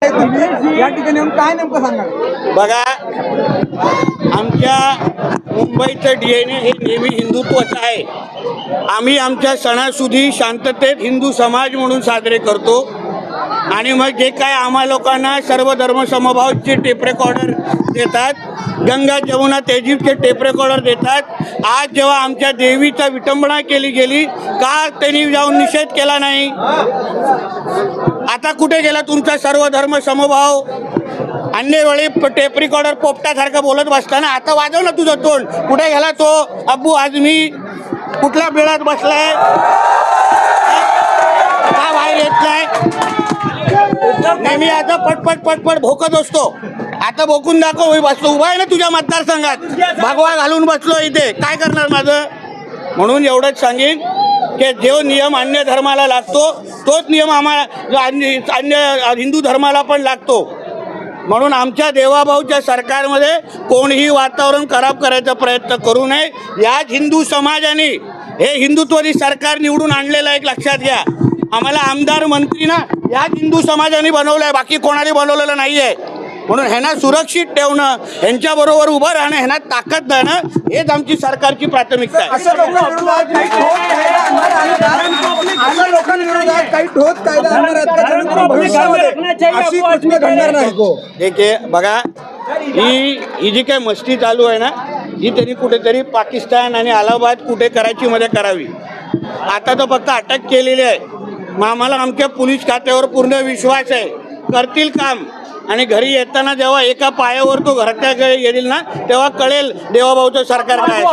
तुम्ही या ठिकाणी येऊन काय नेमकं सांगा? बघा, आमच्या मुंबईचं DNA हे नेहमी हिंदुत्वाचं आहे. आम्ही आमच्या सणासुदी शांततेत हिंदू समाज म्हणून साजरे करतो. आणि मग जे काय आम्हा लोकांना सर्व धर्म समभावचे टेप रेकॉर्डर देतात, गंगा जमुना तेजीबचे टेप रेकॉर्डर देतात. आज जेव्हा आमच्या देवीचा विटंबना केली गेली, का त्यांनी जाऊन निषेध केला नाही? आता कुठे गेला तुमचा सर्व धर्म समभाव? अन्य वेळी टेप रेकॉर्डर पोपटासारखं बोलत बसताना आता वाजव ना तुझं तोंड. कुठे गेला तो अब्बू आझमी? कुठल्या बिळात बसलाय? का बाहेर येत नाही? नेहमी आता पटपट पटपट भोकत असतो. आता भोकून दाखव. बसलो उभा आहे ना तुझ्या मतदारसंघात, भगवा घालून बसलो इथे. काय करणार माझं? म्हणून एवढंच सांगेन की जो नियम अन्य धर्माला लागतो तोच नियम आम्हाला अन्य हिंदू धर्माला पण लागतो. म्हणून आमच्या देवाभाऊच्या सरकारमध्ये कोणीही वातावरण खराब करायचा प्रयत्न करू नये. याच हिंदू समाजाने हे हिंदुत्ववादी सरकार निवडून आणलेलं आहे, एक लक्षात घ्या. आम्हाला आमदार मंत्री ना याच हिंदू समाजाने बनवलं आहे, बाकी कोणाने बनवलेलं नाही आहे. म्हणून ह्यांना सुरक्षित ठेवणं, ह्यांच्याबरोबर उभं राहणं, ह्यांना ताकद देणं हेच आमची सरकारची प्राथमिकता आहे. ठीक आहे. बघा, ही जी काही मस्ती चालू आहे ना, ही तरी कुठेतरी पाकिस्तान आणि अलाहाबाद कुठे कराचीमध्ये करावी. आता तर फक्त अटक केलेली आहे. मग आम्हाला आमच्या पोलीस खात्यावर पूर्ण विश्वास आहे, करतील काम. आणि घरी येताना जेव्हा एका पायावर तो घरच्या येईल ना, तेव्हा कळेल देवाभाऊचं सरकार काय.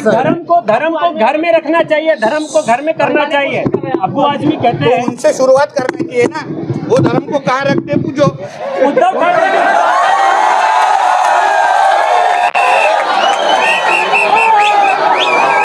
धर्म को घर में रखना चाहिए, धर्म को घर में करना चाहिए. अब्बू आझमी कहते हैं उनसे शुरुआत करने की है ना, वो धर्म को कहाँ रखते पूछो. उद्धव ठाकरे